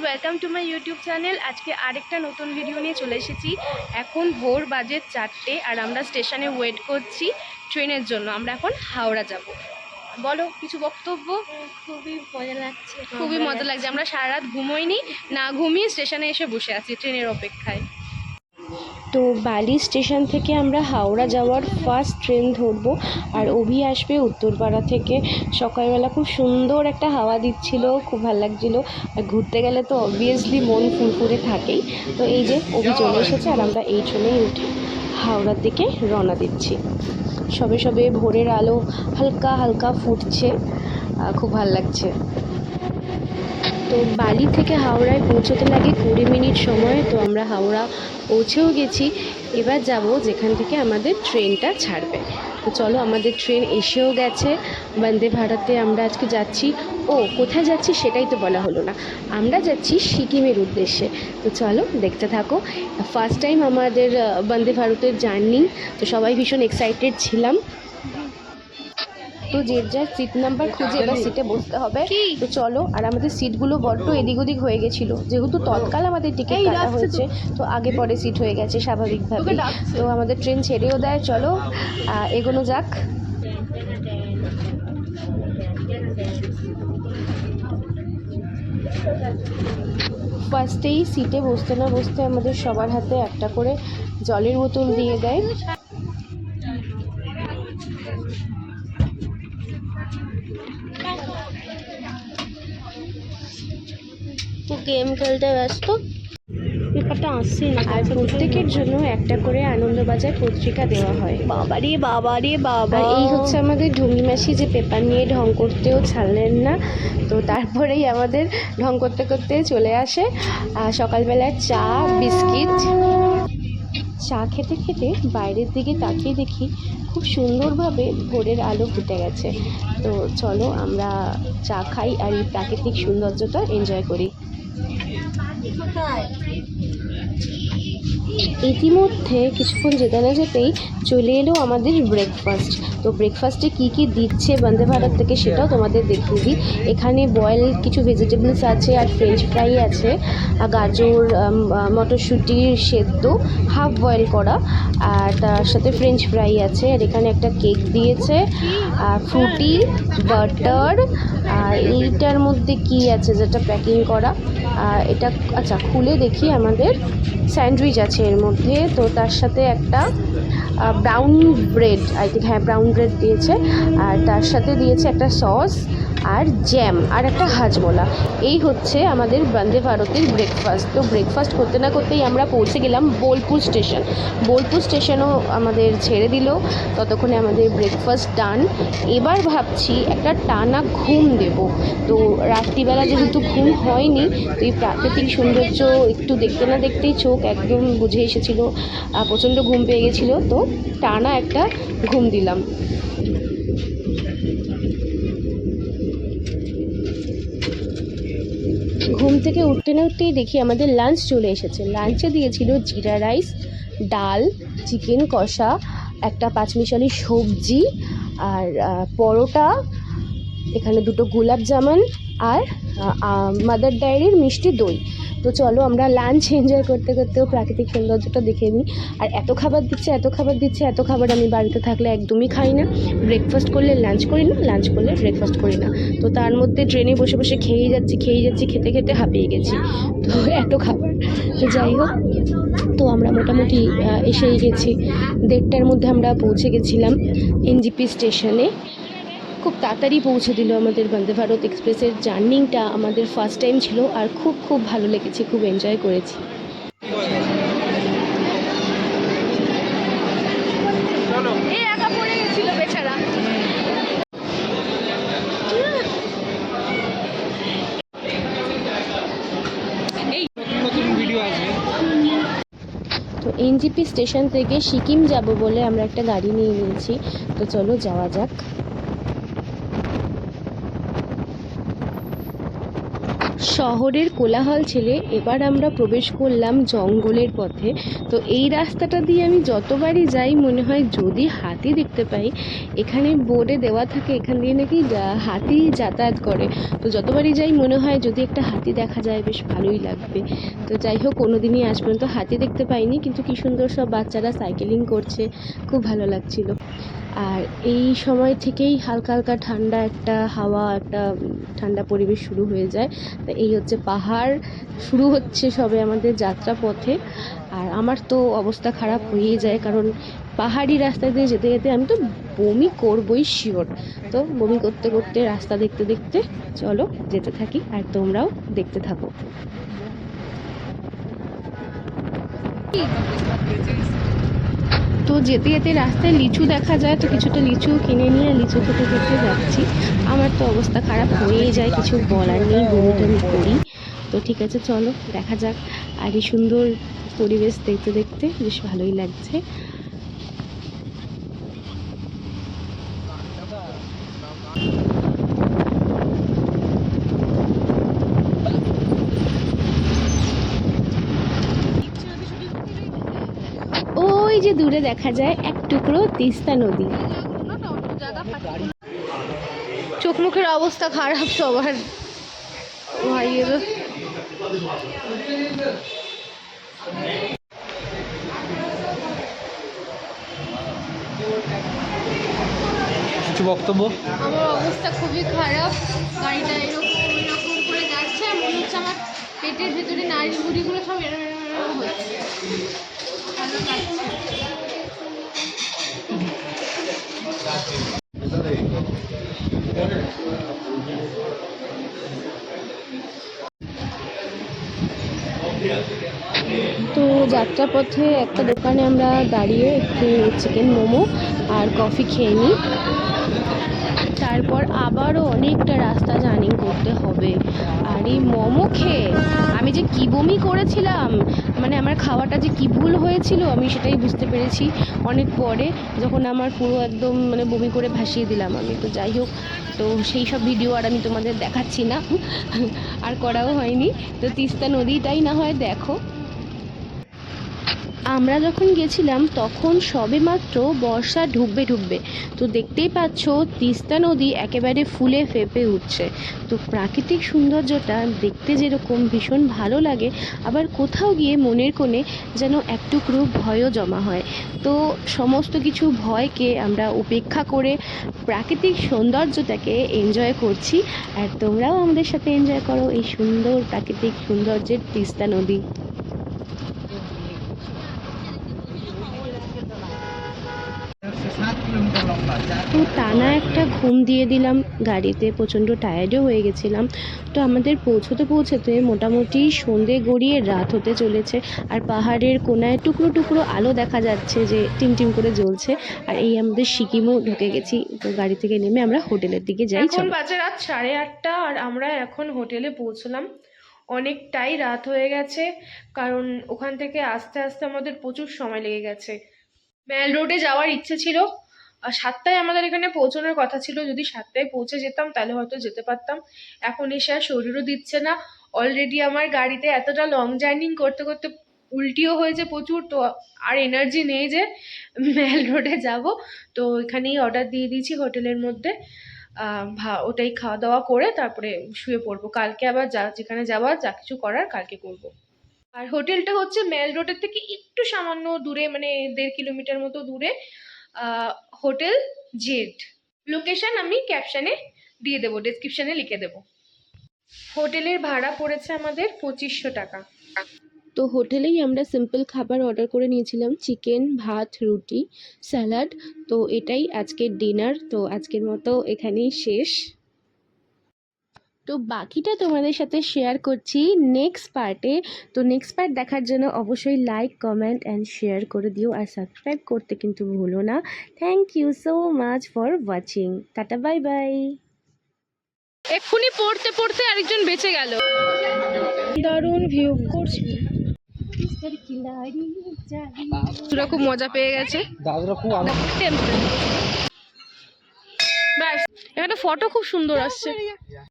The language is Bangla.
Welcome to my YouTube channel. আজকে আরেকটা নতুন ভিডিও নিয়ে চলে এসেছি। এখন ভোর বাজে 4টে আর আমরা স্টেশনে ওয়েট করছি ট্রেনের জন্য। আমরা এখন হাওড়া যাব। বলো কিছু বক্তব্য। খুবই মজা লাগছে, খুবই মজা লাগছে। আমরা সারা রাত ঘুমোইনি, না ঘুমিয়ে স্টেশনে এসে বসে আছি ট্রেনের অপেক্ষায়। তো বালি স্টেশন থেকে আমরা হাওড়া যাওয়ার ফার্স্ট ট্রেন ধরবো। আর অভি আসবে উত্তরপাড়া থেকে। সকালবেলা খুব সুন্দর একটা হাওয়া দিচ্ছিল, খুব ভালো লাগছিলো। আর ঘুরতে গেলে তো অবভিয়াসলি মন ফুরফুরে থাকেই। তো এই যে অভি চলে এসেছে আর আমরা এই ট্রেনেই উঠে হাওড়ার দিকে রওনা দিচ্ছি। সবে সবে ভোরের আলো হালকা হালকা ফুটছে, খুব ভালো লাগছে। তো বালি থেকে হাওড়ায় পৌঁছতে লাগে 20 মিনিট সময়। তো আমরা হাওড়া পৌঁছেও গেছি। এবার যাব যেখান থেকে আমাদের ট্রেনটা ছাড়বে। তো চলো, আমাদের ট্রেন এসেও গেছে। বন্দে ভারতে আমরা আজকে যাচ্ছি। ও কোথায় যাচ্ছি সেটাই তো বলা হলো না। আমরা যাচ্ছি সিকিমের উদ্দেশ্যে। তো চলো দেখতে থাকো। ফার্স্ট টাইম আমাদের বন্দে ভারতের জার্নি, তো সবাই ভীষণ এক্সাইটেড ছিলাম। তো যে যার সিট নাম্বার খুঁজে এবার সিটে বসতে হবে। তো চলো, আর আমাদের সিটগুলো বড্ড এদিক ওদিক হয়ে গেছিলো, যেহেতু তৎকাল আমাদের টিকিট কাটা হয়েছে। তো আগে পরে সিট হয়ে গেছে স্বাভাবিকভাবে। তো আমাদের ট্রেন ছেড়েও দেয়। চলো এগোনো যাক। ফার্স্টেই সিটে বসতে না বসতে আমাদের সবার হাতে একটা করে জলের বোতল দিয়ে দেয়। গেম খেলতে ব্যস্ত, পেপারটা আসছে না। আর প্রত্যেকের জন্য একটা করে আনন্দবাজার পত্রিকা দেওয়া হয়। বাবারে বাবারে বাবা, আর এই হচ্ছে আমাদের ঢঙ্গি মাসি, যে পেপার নিয়ে ঢং করতেও ছাড়লেন না। তো তারপরেই আমাদের ঢং করতে করতে চলে আসে সকালবেলার চা বিস্কিট। চা খেতে খেতে বাইরের দিকে তাকিয়ে দেখি খুব সুন্দরভাবে ভোরের আলো ফুটে গেছে। তো চলো আমরা চা খাই আর এই প্রাকৃতিক সৌন্দর্যটা এনজয় করি। ইতিমধ্যে কিছুক্ষণ যেতে না যেতেই চলে এলো আমাদের ব্রেকফাস্ট। তো ব্রেকফাস্টে কী কী দিচ্ছে বন্দে ভারত থেকে সেটাও তোমাদের দেখিয়ে দিই। এখানে বয়েল কিছু ভেজিটেবলস আছে, আর ফ্রেঞ্চ ফ্রাই আছে, আর গাজর মটরশুঁটির সেদ্ধ হাফ বয়েল করা, আর তার সাথে ফ্রেঞ্চ ফ্রাই আছে। আর এখানে একটা কেক দিয়েছে, ফ্রুটি, বাটার, আর এইটার মধ্যে কি আছে যেটা প্যাকিং করা, এটা আচ্ছা খুলে দেখি। আমাদের স্যান্ডউইচ আছে এর মধ্যে। তো তার সাথে একটা ব্রাউন ব্রেড, আই থিঙ্ক, হ্যাঁ ব্রাউন ব্রেড দিয়েছে। আর তার সাথে দিয়েছে একটা সস আর জ্যাম আর একটা হাজমোলা। এই হচ্ছে আমাদের বন্দে ভারতের ব্রেকফাস্ট। তো ব্রেকফাস্ট করতে না করতেই আমরা পৌঁছে গেলাম বোলপুর স্টেশন। বোলপুর স্টেশনও আমাদের ছেড়ে দিল। ততক্ষণে আমাদের ব্রেকফাস্ট ডান। এবার ভাবছি একটা টানা ঘুম দেব। তো রাত্রিবেলা যেহেতু ঘুম হয়নি, তো এই প্রাকৃতিক সৌন্দর্য একটু দেখতে না দেখতেই চোখ একদম বুঝে এসেছিলো, প্রচণ্ড ঘুম পেয়ে গেছিলো। তো টানা একটা ঘুম দিলাম। ঘুম থেকে উঠতে না উঠতেই দেখি আমাদের লাঞ্চ চলে এসেছে। লাঞ্চে দিয়েছিল জিরা রাইস, ডাল, চিকেন কষা, একটা পাঁচমিশালি সবজি, আর পরোটা, এখানে দুটো গোলাপ জামুন, আর মাদার ডায়েরির মিষ্টি দই। তো চলো আমরা লাঞ্চ এনজয় করতে করতেও প্রাকৃতিক সৌন্দর্যটা দেখে নিই। আর এত খাবার দিচ্ছে, এত খাবার দিচ্ছে, এত খাবার আমি বাড়িতে থাকলে একদমই খাই না। ব্রেকফাস্ট করলে লাঞ্চ করি না, লাঞ্চ করলে ব্রেকফাস্ট করি না। তো তার মধ্যে ট্রেনে বসে বসে খেয়েই যাচ্ছি, খেতে খেতে হাঁপিয়ে গেছি। তো এত খাবার, তো যাই হোক, তো আমরা মোটামুটি এসেই গেছি। 1:30টার মধ্যে আমরা পৌঁছে গেছিলাম এনজিপি স্টেশনে। খুব তাড়াতাড়ি পৌঁছে দিল আমাদের বন্দে ভারত এক্সপ্রেসের জার্নিটা। আমাদের ফার্স্ট টাইম ছিল আর খুব খুব ভালো লেগেছে, খুব এনজয় করেছি। একা পড়ে গেছিল বেচারা। তো এনজিপি স্টেশন থেকে সিকিম যাব বলে আমরা একটা গাড়ি নিয়ে নিয়েছি। তো চলো যাওয়া যাক। শহরের কোলাহল ছেড়ে এবার আমরা প্রবেশ করলাম জঙ্গলের পথে। তো এই রাস্তাটা দিয়ে আমি যতবারই যাই মনে হয় যদি হাতি দেখতে পাই। এখানে বোর্ডে দেওয়া থাকে এখান দিয়ে নাকি হাতি যাতায়াত করে। তো যতবারই যাই মনে হয় যদি একটা হাতি দেখা যায় বেশ ভালোই লাগবে। তো যাই হোক, কোনোদিনই আজ পর্যন্ত হাতি দেখতে পাইনি, কিন্তু কি সুন্দর সব বাচ্চারা সাইকেলিং করছে, খুব ভালো লাগছিল। আর এই সময় থেকেই হালকা হালকা ঠান্ডা একটা হাওয়া, একটা ঠান্ডা পরিবেশ শুরু হয়ে যায়। তো এই হচ্ছে পাহাড়, শুরু হচ্ছে সবে আমাদের যাত্রা পথে। আর আমার তো অবস্থা খারাপ হয়েই যায়, কারণ পাহাড়ি রাস্তা দিয়ে যেতে যেতে আমি তো বমি করবই শিওর। তো বমি করতে করতে রাস্তা দেখতে দেখতে চলো যেতে থাকি, আর তোমরাও দেখতে থাকো। তো যেতে যেতে রাস্তায় লিচু দেখা যায়, তো কিছুটা লিচু কিনে নিয়ে লিচু খেতে খেতে যাচ্ছি। আমার তো অবস্থা খারাপ হয়েই যায়, কিছু বলার নেই, বমি টমি করি। তো ঠিক আছে, চলো দেখা যাক। আর এই সুন্দর পরিবেশ দেখতে দেখতে বেশ ভালোই লাগছে। ওই যে দূরে দেখা যায় এক টুকরো তিস্তা নদী। চোখ মুখের অবস্থা খারাপ সবার ভাইয়ের। কিছু বক্তব্য? আমার অবস্থা খুবই খারাপ, গাড়িটা এরকম এরকম করে যাচ্ছে, আর মনে হচ্ছে আমার পেটের ভেতরে নাড়ি বুড়িগুলো সব এরম এরম এরম হচ্ছে, ভালো লাগছে। তো যাত্রাপথে একটা দোকানে আমরা দাঁড়িয়ে একটু চিকেন মোমো আর কফি খেয়ে নিই। তারপর আবারও অনেকটা রাস্তা জার্নি করতে হবে। আর এই মোমো খেয়ে আমি যে কী বমি করেছিলাম, মানে আমার খাওয়াটা যে কী ভুল হয়েছিল আমি সেটাই বুঝতে পেরেছি অনেক পরে, যখন আমার পুরো একদম মানে বমি করে ভাসিয়ে দিলাম আমি। তো যাই হোক, তো সেই সব ভিডিও আর আমি তোমাদের দেখাচ্ছি না, আর করাও হয়নি। তো তিস্তা নদীটাই না হয় দেখো। আমরা যখন গেছিলাম তখন সবেমাত্র বর্ষা ঢুকবে। তো দেখতেই পাচ্ছ তিস্তা নদী একেবারে ফুলে ফেঁপে উঠছে। তো প্রাকৃতিক সৌন্দর্যটা দেখতে যেরকম ভীষণ ভালো লাগে, আবার কোথাও গিয়ে মনের কোণে যেন এক টুকরো ভয়ও জমা হয়। তো সমস্ত কিছু ভয়কে আমরা উপেক্ষা করে প্রাকৃতিক সৌন্দর্যটাকে এনজয় করছি। আর তোমরাও আমাদের সাথে এনজয় করো এই সুন্দর প্রাকৃতিক সৌন্দর্যের তিস্তা নদী। তো টানা একটা ঘুম দিয়ে দিলাম গাড়িতে, প্রচণ্ড টায়ার্ডও হয়ে গেছিলাম। তো আমাদের পৌঁছতে পৌঁছতে মোটামুটি সন্ধে গড়িয়ে রাত হতে চলেছে। আর পাহাড়ের কোনায় টুকরো টুকরো আলো দেখা যাচ্ছে যে টিমটিম করে জ্বলছে। আর এই আমাদের সিকিমও ঢুকে গেছি। তো গাড়ি থেকে নেমে আমরা হোটেলের দিকে যাই। এখন বাজে রাত 8:30 আর আমরা এখন হোটেলে পৌঁছলাম। অনেকটাই রাত হয়ে গেছে, কারণ ওখান থেকে আস্তে আস্তে আমাদের প্রচুর সময় লেগে গেছে। মেল রোডে যাওয়ার ইচ্ছে ছিল, 7টায় আমাদের এখানে পৌঁছানোর কথা ছিল। যদি 7টায় পৌঁছে যেতাম তাহলে হয়তো যেতে পারতাম। এখন এসে আর শরীরও দিচ্ছে না। অলরেডি আমার গাড়িতে এতটা লং জার্নি করতে করতে উল্টিও হয়েছে প্রচুর, তো আর এনার্জি নেই যে মেল রোডে যাব। তো এখানেই অর্ডার দিয়ে দিয়েছি হোটেলের মধ্যে। ওটাই খাওয়া দাওয়া করে তারপরে শুয়ে পড়বো। কালকে আবার যেখানে যাওয়ার যা কিছু করার কালকে করব। আর হোটেলটা হচ্ছে মেল রোডের থেকে একটু সামান্য দূরে, মানে 1.5 কিলোমিটার মতো দূরে। Hotel Z. লোকেশন আমি ক্যাপশনে দিয়ে দেবো, ডেসক্রিপশনে লিখে দেবো। হোটেলের ভাড়া পড়েছে আমাদের 2500 টাকা। তো হোটেলেই আমরা সিম্পল খাবার অর্ডার করে নিয়েছিলাম, চিকেন, ভাত, রুটি, স্যালাড। তো এটাই আজকের ডিনার। তো আজকের মতো এখানেই শেষ। তো বাকিটা তোমাদের সাথে শেয়ার করছি নেক্সট পার্টে। তো নেক্সট পার্ট দেখার জন্য অবশ্যই লাইক, কমেন্ট অ্যান্ড শেয়ার করে দিও, আর সাবস্ক্রাইব করতে কিন্তু ভুলো না। Thank you so much for watching. Ta-ta, bye bye. এক্ষুনি পড়তে পড়তে আরেকজন বেঁচে গেল। দারুণ ভিউ করছি। তোরা খুব মজা পেয়ে গেছে। দাদুরা খুব ব্যাস, এখানে ফটো খুব সুন্দর আসছে।